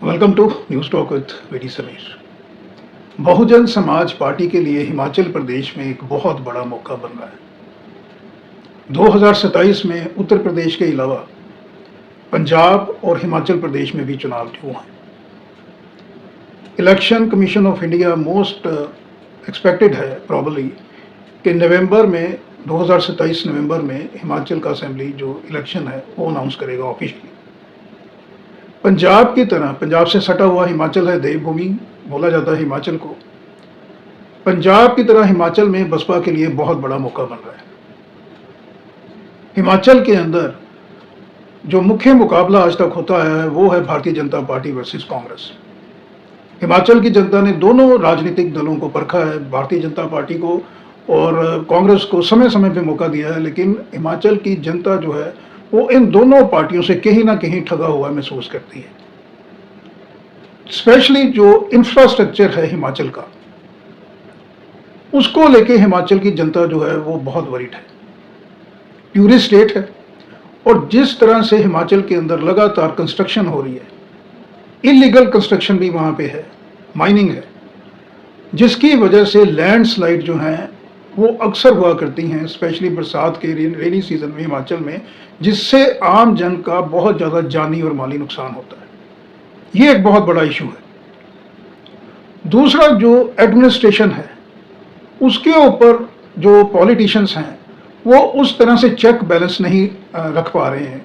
Welcome to news talk with VD Sameer. Bahujan Samaj party के लिए हिमाचल प्रदेश में एक बहुत बड़ा मौका बन रहा है। 2027 में उत्तर प्रदेश के अलावा पंजाब और हिमाचल प्रदेश में भी चुनाव हुए हैं। Election commission of India most expected है प्रॉबली कि नवंबर में 2027 नवंबर में हिमाचल का असेंबली जो इलेक्शन है वो अनाउंस करेगा ऑफिशियली। पंजाब की तरह पंजाब से सटा हुआ हिमाचल है, देवभूमि बोला जाता है हिमाचल को। पंजाब की तरह हिमाचल में बसपा के लिए बहुत बड़ा मौका बन रहा है। हिमाचल के अंदर जो मुख्य मुकाबला आज तक होता है वो है भारतीय जनता पार्टी वर्सेस कांग्रेस। हिमाचल की जनता ने दोनों राजनीतिक दलों को परखा है, भारतीय जनता पार्टी को और कांग्रेस को समय समय पे मौका दिया है, लेकिन हिमाचल की जनता जो है वो इन दोनों पार्टियों से कहीं ना कहीं ठगा हुआ महसूस करती है। स्पेशली जो इंफ्रास्ट्रक्चर है हिमाचल का, उसको लेके हिमाचल की जनता जो है वो बहुत वरीड है। टूरिस्ट स्टेट है और जिस तरह से हिमाचल के अंदर लगातार कंस्ट्रक्शन हो रही है, इलीगल कंस्ट्रक्शन भी वहां पे है, माइनिंग है, जिसकी वजह से लैंडस्लाइड जो है वो अक्सर हुआ करती हैं, स्पेशली बरसात के रेनी सीजन में हिमाचल में, जिससे आम जन का बहुत ज़्यादा जानी और माली नुकसान होता है। ये एक बहुत बड़ा इशू है। दूसरा जो एडमिनिस्ट्रेशन है उसके ऊपर जो पॉलिटिशियंस हैं वो उस तरह से चेक बैलेंस नहीं रख पा रहे हैं,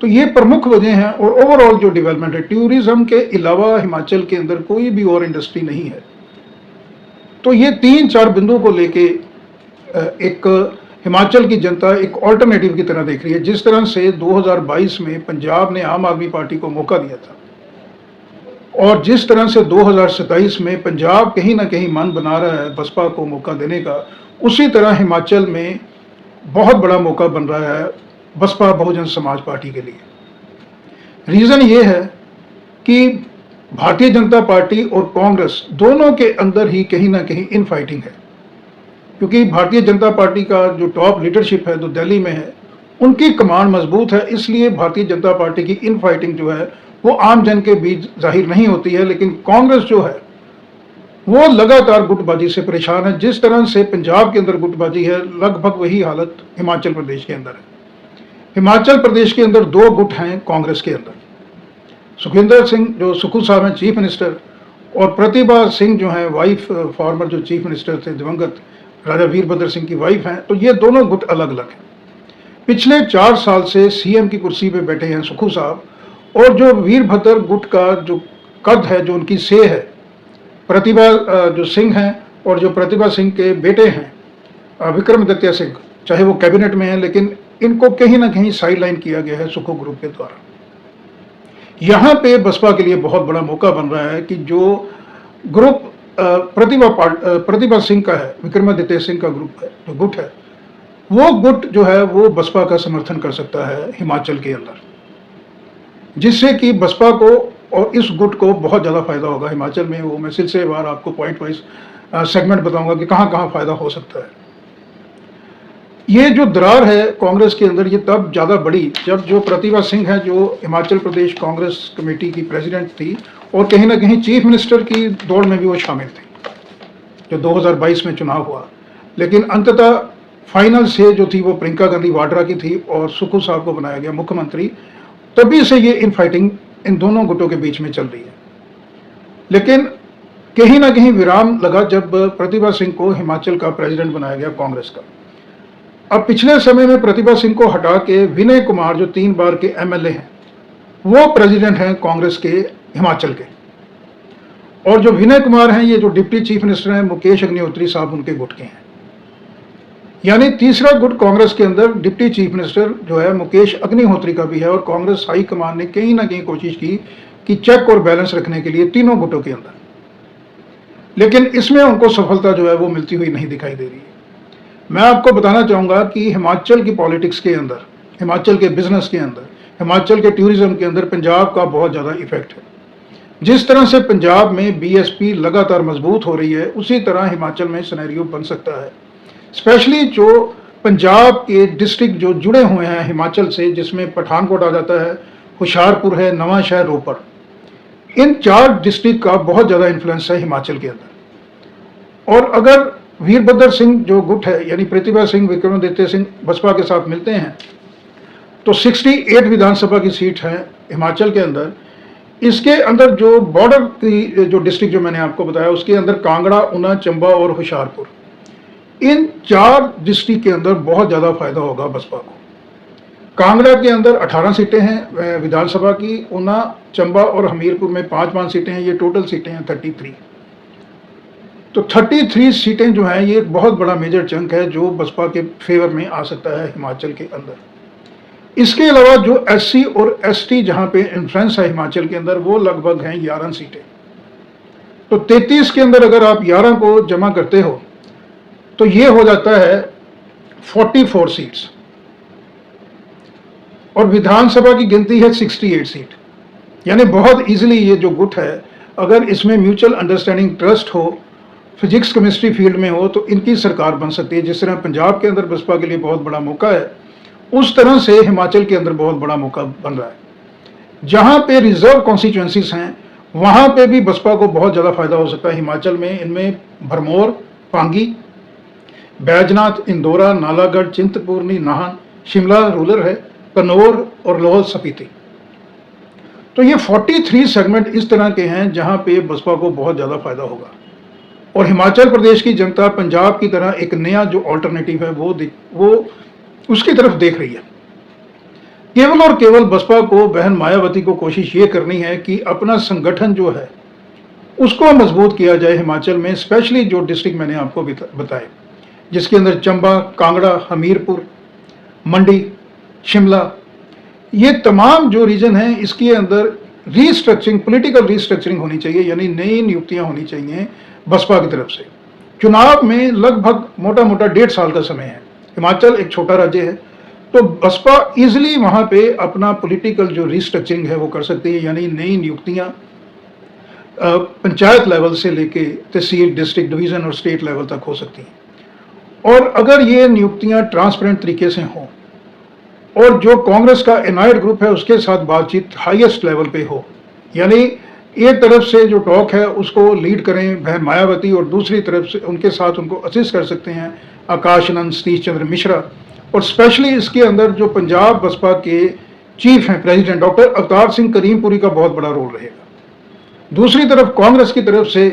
तो ये प्रमुख वजह हैं। और ओवरऑल जो डेवलपमेंट है, टूरिज्म के अलावा हिमाचल के अंदर कोई भी और इंडस्ट्री नहीं है। तो ये 3-4 बिंदुओं को लेके एक हिमाचल की जनता एक ऑल्टरनेटिव की तरह देख रही है। जिस तरह से 2022 में पंजाब ने आम आदमी पार्टी को मौका दिया था और जिस तरह से 2027 में पंजाब कहीं ना कहीं मन बना रहा है बसपा को मौका देने का, उसी तरह हिमाचल में बहुत बड़ा मौका बन रहा है बसपा बहुजन समाज पार्टी के लिए। रीज़न ये है कि भारतीय जनता पार्टी और कांग्रेस दोनों के अंदर ही कहीं ना कहीं इन फाइटिंग है, क्योंकि भारतीय जनता पार्टी का जो टॉप लीडरशिप है जो दिल्ली में है, उनकी कमांड मजबूत है, इसलिए भारतीय जनता पार्टी की इन फाइटिंग जो है वो आम जन के बीच जाहिर नहीं होती है। लेकिन कांग्रेस जो है वो लगातार गुटबाजी से परेशान है। जिस तरह से पंजाब के अंदर गुटबाजी है, लगभग वही हालत हिमाचल प्रदेश के अंदर है। हिमाचल प्रदेश के अंदर 2 गुट हैं कांग्रेस के अंदर। सुखविंदर सिंह जो सुखू साहब हैं चीफ मिनिस्टर, और प्रतिभा सिंह जो हैं वाइफ, फॉर्मर जो चीफ मिनिस्टर थे दिवंगत राजा वीरभद्र सिंह की वाइफ हैं। तो ये दोनों गुट अलग अलग हैं। पिछले 4 साल से सीएम की कुर्सी पे बैठे हैं सुखू साहब, और जो वीरभद्र गुट का जो कद है, जो उनकी से है, प्रतिभा जो सिंह हैं और जो प्रतिभा सिंह के बेटे हैं विक्रमादित्य सिंह, चाहे वो कैबिनेट में हैं, लेकिन इनको कहीं ना कहीं साइडलाइन किया गया है सुखू ग्रुप के द्वारा। यहाँ पे बसपा के लिए बहुत बड़ा मौका बन रहा है कि जो ग्रुप प्रतिभा सिंह का है, विक्रमादित्य सिंह का ग्रुप है, जो गुट है, वो गुट जो है वो बसपा का समर्थन कर सकता है हिमाचल के अंदर, जिससे कि बसपा को और इस गुट को बहुत ज़्यादा फायदा होगा हिमाचल में। वो मैं सिलसिलेवार आपको पॉइंट वाइज सेगमेंट बताऊंगा कि कहाँ कहाँ फायदा हो सकता है। ये जो दरार है कांग्रेस के अंदर, ये तब ज़्यादा बढ़ी जब जो प्रतिभा सिंह है, जो हिमाचल प्रदेश कांग्रेस कमेटी की प्रेसिडेंट थी और कहीं ना कहीं चीफ मिनिस्टर की दौड़ में भी वो शामिल थी जो 2022 में चुनाव हुआ, लेकिन अंततः फाइनल से जो थी वो प्रियंका गांधी वाड्रा की थी और सुखू साहब को बनाया गया मुख्यमंत्री। तभी से ये इन फाइटिंग इन दोनों गुटों के बीच में चल रही है। लेकिन कहीं ना कहीं विराम लगा जब प्रतिभा सिंह को हिमाचल का प्रेसिडेंट बनाया गया कांग्रेस का। अब पिछले समय में प्रतिभा सिंह को हटा के विनय कुमार जो 3 बार के एमएलए हैं वो प्रेसिडेंट हैं कांग्रेस के हिमाचल के, और जो विनय कुमार हैं ये जो डिप्टी चीफ मिनिस्टर हैं मुकेश अग्निहोत्री साहब उनके गुट के हैं। यानी तीसरा गुट कांग्रेस के अंदर डिप्टी चीफ मिनिस्टर जो है मुकेश अग्निहोत्री का भी है, और कांग्रेस हाई कमान ने कहीं ना कहीं कोशिश की कि चेक और बैलेंस रखने के लिए तीनों गुटों के अंदर, लेकिन इसमें उनको सफलता जो है वो मिलती हुई नहीं दिखाई दे रही है। मैं आपको बताना चाहूँगा कि हिमाचल की पॉलिटिक्स के अंदर, हिमाचल के बिजनेस के अंदर, हिमाचल के टूरिज्म के अंदर पंजाब का बहुत ज़्यादा इफेक्ट है। जिस तरह से पंजाब में बीएसपी लगातार मजबूत हो रही है, उसी तरह हिमाचल में सिनेरियो बन सकता है। स्पेशली जो पंजाब के डिस्ट्रिक्ट जो जुड़े हुए हैं हिमाचल से, जिसमें पठानकोट आ जाता है, होशियारपुर है, नवांशहर, रोपड़, इन 4 डिस्ट्रिक्ट का बहुत ज़्यादा इन्फ्लुएंस है हिमाचल के अंदर। और अगर वीरभद्र सिंह जो गुट है यानी प्रतिभा सिंह, विक्रमादित्य सिंह बसपा के साथ मिलते हैं तो 68 विधानसभा की सीट है हिमाचल के अंदर। इसके अंदर जो बॉर्डर की जो डिस्ट्रिक्ट जो मैंने आपको बताया उसके अंदर कांगड़ा, ऊना, चंबा और होशियारपुर, इन 4 डिस्ट्रिक्ट के अंदर बहुत ज़्यादा फायदा होगा बसपा को। कांगड़ा के अंदर 18 सीटें हैं विधानसभा की, ऊना, चंबा और हमीरपुर में 5-5 सीटें हैं, ये टोटल सीटें हैं 33। तो 33 सीटें जो हैं ये एक बहुत बड़ा मेजर चंक है जो बसपा के फेवर में आ सकता है हिमाचल के अंदर। इसके अलावा जो एससी और एसटी जहां पे इन्फ्लुएंस है हिमाचल के अंदर वो लगभग हैं 11 सीटें। तो 33 के अंदर अगर आप 11 को जमा करते हो तो ये हो जाता है 44 सीट्स, और विधानसभा की गिनती है 68 सीट। यानी बहुत इजीली ये जो गुट है अगर इसमें म्यूचुअल अंडरस्टैंडिंग ट्रस्ट हो, फिजिक्स केमिस्ट्री फील्ड में हो तो इनकी सरकार बन सकती है। जिस तरह पंजाब के अंदर बसपा के लिए बहुत बड़ा मौका है उस तरह से हिमाचल के अंदर बहुत बड़ा मौका बन रहा है। जहां पे रिजर्व कॉन्स्टिट्यूएंसीज हैं वहां पे भी बसपा को बहुत ज़्यादा फायदा हो सकता है हिमाचल में। इनमें भरमौर, पांगी, बैजनाथ, इंदौरा, नालागढ़, चिंतपूर्णी, नाहन, शिमला रूरल है, कन्नौर और लाहौल स्पीति। तो ये 43 सेगमेंट इस तरह के हैं जहां पे बसपा को बहुत ज़्यादा फायदा होगा। और हिमाचल प्रदेश की जनता पंजाब की तरह एक नया जो ऑल्टरनेटिव है वो उसकी तरफ देख रही है। केवल और केवल बसपा को, बहन मायावती को कोशिश ये करनी है कि अपना संगठन जो है उसको मजबूत किया जाए हिमाचल में, स्पेशली जो डिस्ट्रिक्ट मैंने आपको बताए जिसके अंदर चंबा, कांगड़ा, हमीरपुर, मंडी, शिमला, ये तमाम जो रीजन हैं इसके अंदर रीस्ट्रक्चरिंग, पॉलिटिकल रीस्ट्रक्चरिंग होनी चाहिए, यानी नई नियुक्तियां होनी चाहिए बसपा की तरफ से। चुनाव में लगभग मोटा मोटा 1.5 साल का समय है। हिमाचल एक छोटा राज्य है तो बसपा इजिली वहां पे अपना पॉलिटिकल जो रीस्ट्रक्चरिंग है वो कर सकती है, यानी नई नियुक्तियां पंचायत लेवल से लेके तहसील, डिस्ट्रिक्ट, डिवीजन और स्टेट लेवल तक हो सकती हैं। और अगर ये नियुक्तियां ट्रांसपेरेंट तरीके से हों और जो कांग्रेस का एनाइड ग्रुप है उसके साथ बातचीत हाईएस्ट लेवल पे हो, यानी एक तरफ से जो टॉक है उसको लीड करें बहन मायावती और दूसरी तरफ से उनके साथ उनको असिस्ट कर सकते हैं आकाश आनंद, सतीश चंद्र मिश्रा, और स्पेशली इसके अंदर जो पंजाब बसपा के चीफ हैं प्रेसिडेंट डॉक्टर अवतार सिंह करीमपुरी का बहुत बड़ा रोल रहेगा। दूसरी तरफ कांग्रेस की तरफ से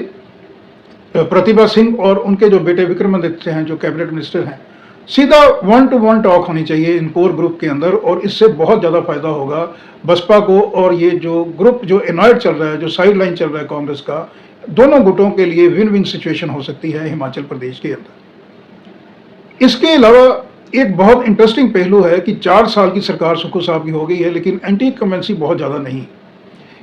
प्रतिभा सिंह और उनके जो बेटे विक्रमादित्य हैं जो कैबिनेट मिनिस्टर हैं, सीधा 1-to-1 टॉक होनी चाहिए इन कोर ग्रुप के अंदर, और इससे बहुत ज़्यादा फायदा होगा बसपा को। और ये जो ग्रुप जो एनॉयड चल रहा है, जो साइड लाइन चल रहा है कांग्रेस का, दोनों गुटों के लिए विन विन सिचुएशन हो सकती है हिमाचल प्रदेश के अंदर। इसके अलावा एक बहुत इंटरेस्टिंग पहलू है कि 4 साल की सरकार सुक्खू साहब की हो गई है लेकिन एंटी इनकम्बेंसी बहुत ज़्यादा नहीं,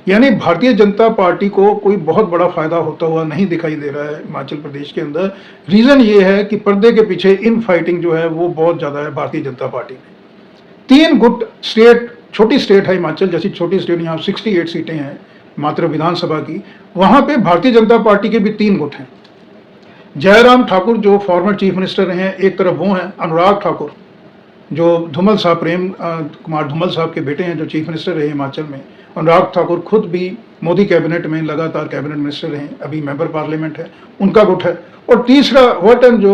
यानी भारतीय जनता पार्टी को कोई बहुत बड़ा फायदा होता हुआ नहीं दिखाई दे रहा है हिमाचल प्रदेश के अंदर। रीज़न ये है कि पर्दे के पीछे इन फाइटिंग जो है वो बहुत ज़्यादा है भारतीय जनता पार्टी में। 3 गुट स्टेट, छोटी स्टेट है हिमाचल जैसी छोटी स्टेट, यहाँ 68 सीटें हैं मात्र विधानसभा की, वहाँ पे भारतीय जनता पार्टी के भी 3 गुट हैं। जयराम ठाकुर जो फॉर्मर चीफ मिनिस्टर हैं एक तरफ वो हैं, अनुराग ठाकुर जो धूमल साहब, प्रेम कुमार धूमल साहब के बेटे हैं जो चीफ मिनिस्टर रहे हिमाचल में। अनुराग ठाकुर खुद भी मोदी कैबिनेट में लगातार कैबिनेट मिनिस्टर रहे, अभी मेंबर पार्लियामेंट है, उनका गुट है। और तीसरा वर्टन जो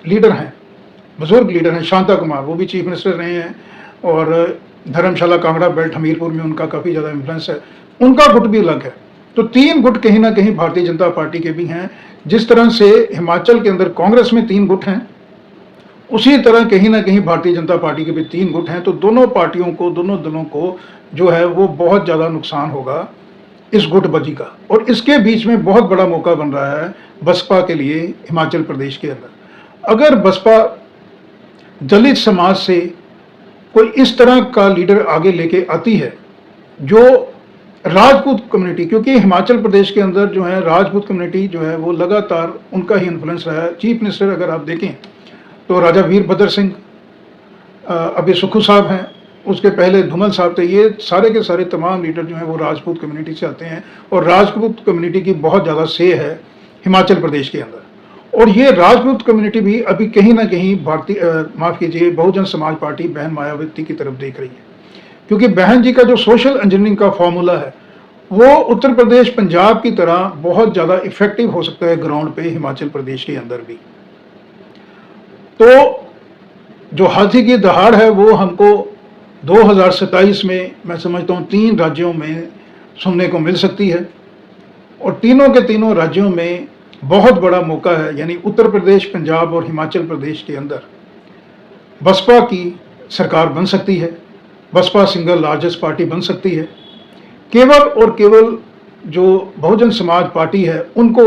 लीडर हैं, बुजुर्ग लीडर हैं, शांता कुमार, वो भी चीफ मिनिस्टर रहे हैं और धर्मशाला, कांगड़ा बेल्ट, हमीरपुर में उनका काफ़ी ज़्यादा इन्फ्लुएंस है, उनका गुट भी अलग है। तो 3 गुट कहीं ना कहीं भारतीय जनता पार्टी के भी हैं। जिस तरह से हिमाचल के अंदर कांग्रेस में 3 गुट हैं उसी तरह कहीं ना कहीं भारतीय जनता पार्टी के भी 3 गुट हैं। तो दोनों पार्टियों को, दोनों दलों को जो है वो बहुत ज़्यादा नुकसान होगा इस गुटबाजी का, और इसके बीच में बहुत बड़ा मौका बन रहा है बसपा के लिए हिमाचल प्रदेश के अंदर। अगर बसपा दलित समाज से कोई इस तरह का लीडर आगे लेके आती है जो राजपूत कम्युनिटी, क्योंकि हिमाचल प्रदेश के अंदर जो है राजपूत कम्युनिटी जो है वो लगातार उनका ही इन्फ्लुएंस रहा है। चीफ मिनिस्टर अगर आप देखें तो राजा वीरभद्र सिंह, अभी सुक्खू साहब हैं, उसके पहले धूमल साहब थे, ये सारे के सारे तमाम लीडर जो हैं वो राजपूत कम्युनिटी से आते हैं और राजपूत कम्युनिटी की बहुत ज़्यादा से है हिमाचल प्रदेश के अंदर। और ये राजपूत कम्युनिटी भी अभी कहीं ना कहीं माफ़ कीजिए बहुजन समाज पार्टी बहन मायावती की तरफ देख रही है, क्योंकि बहन जी का जो सोशल इंजीनियरिंग का फॉर्मूला है वो उत्तर प्रदेश पंजाब की तरह बहुत ज़्यादा इफेक्टिव हो सकता है ग्राउंड पे हिमाचल प्रदेश के अंदर भी। तो जो हाथी की दहाड़ है वो हमको 2027 में मैं समझता हूँ 3 राज्यों में सुनने को मिल सकती है, और तीनों के तीनों राज्यों में बहुत बड़ा मौका है। यानी उत्तर प्रदेश, पंजाब और हिमाचल प्रदेश के अंदर बसपा की सरकार बन सकती है, बसपा सिंगल लार्जेस्ट पार्टी बन सकती है। केवल और केवल जो बहुजन समाज पार्टी है उनको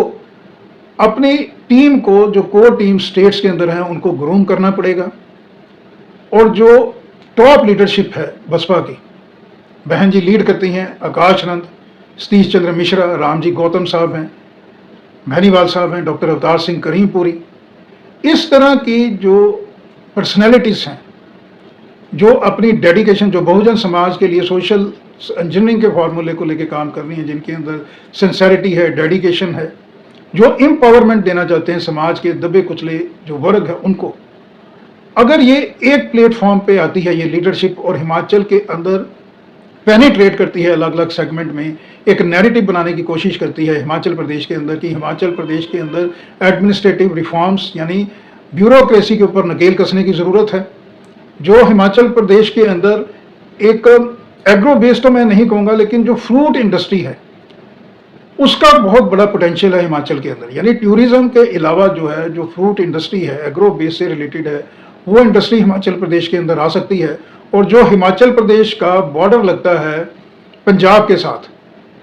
अपनी टीम को, जो कोर टीम स्टेट्स के अंदर है, उनको ग्रूम करना पड़ेगा। और जो टॉप लीडरशिप है बसपा की, बहन जी लीड करती हैं, आकाश नंद, सतीश चंद्र मिश्रा, रामजी गौतम साहब हैं, भैनीवाल साहब हैं, डॉक्टर अवतार सिंह करीमपुरी, इस तरह की जो पर्सनैलिटीज हैं जो अपनी डेडिकेशन, जो बहुजन समाज के लिए सोशल इंजीनियरिंग के फॉर्मूले को लेकर काम कर रही हैं, जिनके अंदर सिंसेरिटी है, डेडिकेशन है, जो एम्पावरमेंट देना चाहते हैं समाज के दबे कुचले जो वर्ग है उनको, अगर ये एक प्लेटफॉर्म पे आती है ये लीडरशिप और हिमाचल के अंदर पेनिट्रेट करती है, अलग अलग सेगमेंट में एक नैरेटिव बनाने की कोशिश करती है हिमाचल प्रदेश के अंदर, कि हिमाचल प्रदेश के अंदर एडमिनिस्ट्रेटिव रिफॉर्म्स यानी ब्यूरोक्रेसी के ऊपर नकेल कसने की ज़रूरत है। जो हिमाचल प्रदेश के अंदर एक एग्रो बेस्ड तो मैं नहीं कहूँगा, लेकिन जो फ्रूट इंडस्ट्री है उसका बहुत बड़ा पोटेंशियल है हिमाचल के अंदर। यानी टूरिज्म के अलावा जो है, जो फ्रूट इंडस्ट्री है, एग्रो बेस से रिलेटेड है, वो इंडस्ट्री हिमाचल प्रदेश के अंदर आ सकती है। और जो हिमाचल प्रदेश का बॉर्डर लगता है पंजाब के साथ,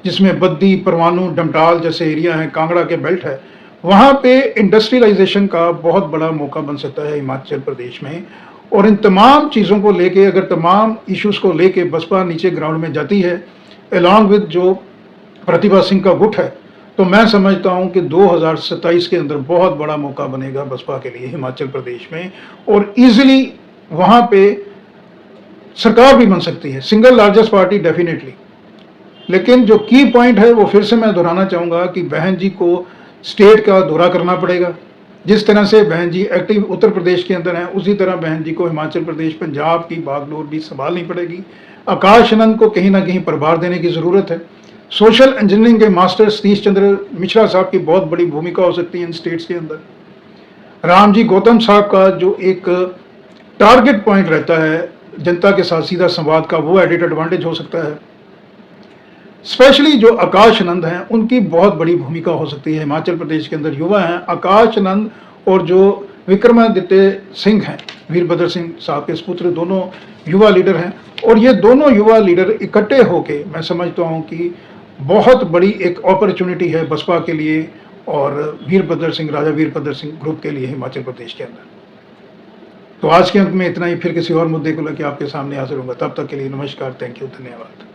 जिसमें बद्दी, परवाणू, डमटाल जैसे एरिया हैं, कांगड़ा के बेल्ट है, वहाँ पे इंडस्ट्रियलाइजेशन का बहुत बड़ा मौका बन सकता है हिमाचल प्रदेश में। और इन तमाम चीज़ों को लेके, अगर तमाम इश्यूज़ को लेके बसपा नीचे ग्राउंड में जाती है अलॉन्ग विद जो प्रतिभा सिंह का गुट है, तो मैं समझता हूं कि 2027 के अंदर बहुत बड़ा मौका बनेगा बसपा के लिए हिमाचल प्रदेश में, और इजीली वहां पे सरकार भी बन सकती है, सिंगल लार्जेस्ट पार्टी डेफिनेटली। लेकिन जो की पॉइंट है वो फिर से मैं दोहराना चाहूँगा कि बहन जी को स्टेट का दौरा करना पड़ेगा। जिस तरह से बहन जी एक्टिव उत्तर प्रदेश के अंदर हैं, उसी तरह बहन जी को हिमाचल प्रदेश, पंजाब की बागडोर भी संभालनी पड़ेगी। आकाश आनंद को कहीं ना कहीं प्रभार देने की ज़रूरत है। सोशल इंजीनियरिंग के मास्टर सतीश चंद्र मिश्रा साहब की बहुत बड़ी भूमिका हो सकती है इन स्टेट्स के अंदर। रामजी गौतम साहब का जो एक टारगेट पॉइंट रहता है जनता के साथ सीधा संवाद का, वो एडिट एडवांटेज हो सकता है। स्पेशली जो आकाश आनंद हैं उनकी बहुत बड़ी भूमिका हो सकती है। हिमाचल प्रदेश के अंदर युवा हैं, आकाश आनंद और जो विक्रमादित्य सिंह हैं, वीरभद्र सिंह साहब के सुपुत्र, दोनों युवा लीडर हैं। और ये दोनों युवा लीडर इकट्ठे होके मैं समझता हूँ कि बहुत बड़ी एक अपॉर्चुनिटी है बसपा के लिए और वीरभद्र सिंह, राजा वीरभद्र सिंह ग्रुप के लिए हिमाचल प्रदेश के अंदर। तो आज के अंक में इतना ही, फिर किसी और मुद्दे को लेकर आपके सामने हाजिर होगा। तब तक के लिए नमस्कार, थैंक यू, धन्यवाद।